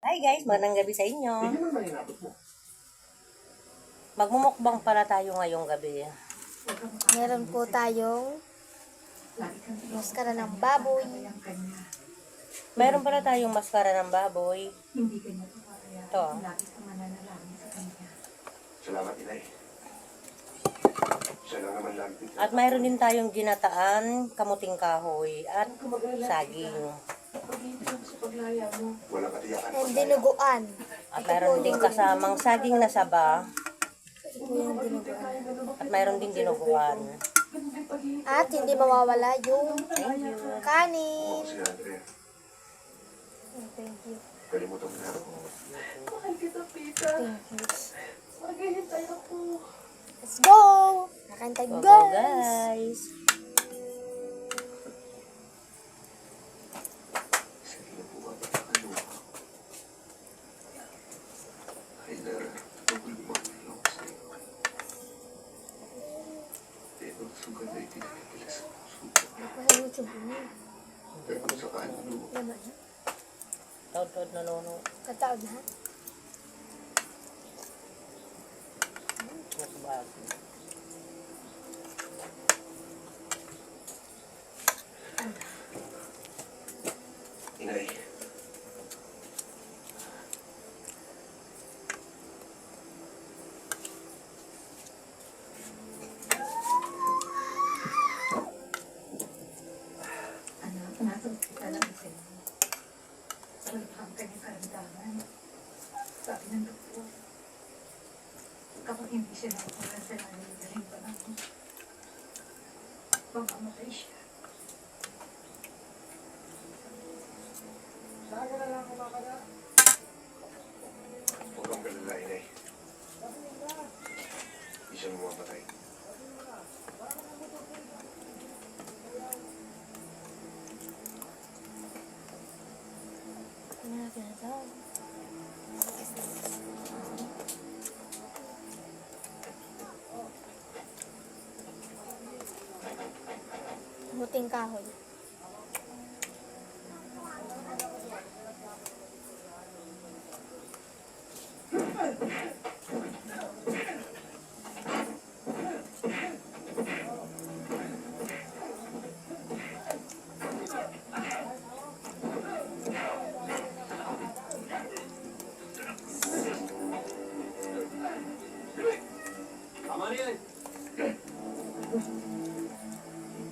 Hi guys, magandang gabi sa inyo. Magmumukbang pala tayo ngayong gabi. Meron po tayong maskara ng baboy. Meron pala tayong maskara ng baboy. Ito. Salamat, Inay. Siya lang naman lang. At mayroon din tayong ginataan, kamuting kahoy, at saging. Walang katiyakan. And dinuguan. At mayroon din kasamang saging na saba. Ito po yung dinuguan. At mayroon din dinuguan. At hindi mawawala yung Thank you. kanin. Si Andrea. Thank you. Kalimutan mo na ako. Thank you. Let's go! Nakantay Go, guys! guys. Sige na po ba? Ano? Ay, Lara. Magulumangin ako sa'yo. Pero sugat ay tinagpila sa puso. Nasa YouTube mo. Pero kung saan ano, Laman na. Taod-taod na nono. Kataod na ha? Nakabag. Inay. Sabi ng doktor, kapag hindi siya nakakuha sa naliligaling pa namin, mamamatay siya. Huwag kang galala, Inay. Hindi siya mamamatay. Ano na pinatawag? Muting kahoy. Tama na yan.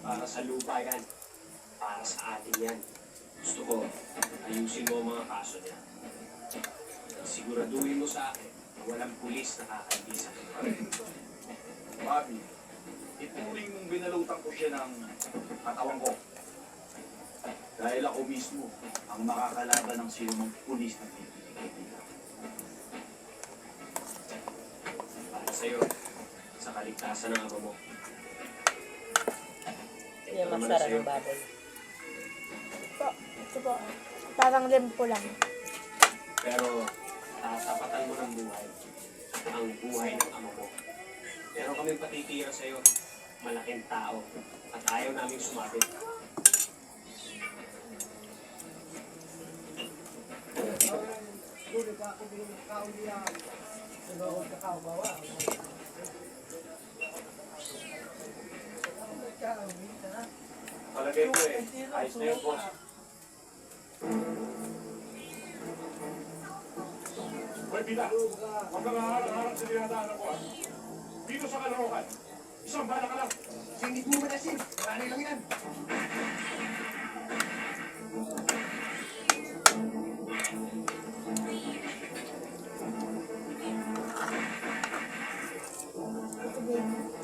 Para sa lupa yan. Para sa atin yan. Gusto ko, ayusin mo ang mga kaso niya. At siguraduhin mo sa akin na walang pulis na kakandi sa akin. Bobby, ituring mong binalutan ko siya ng katawan ko. Dahil ako mismo ang makakalaban ng sinumang pulis na pipigil dito. Para sa'yo, sa kaligtasan ng ama mo. Yung maskara ng baboy. Ito po. Parang limpo lang. Pero, tatapatan mo ng buhay. Ang buhay ng ama mo. Meron kaming patitira sa'yo. Malaking tao. At ayaw naming sumabit. Palagay ko ayos na yun, boss. Hoy, Pita! Huwag kang harap-harap sa dinadaanan ko, ha? Dito sa Caloocan, isang bala ka lang. Singit mo manasin. Marami lang yan. Ito ba yun?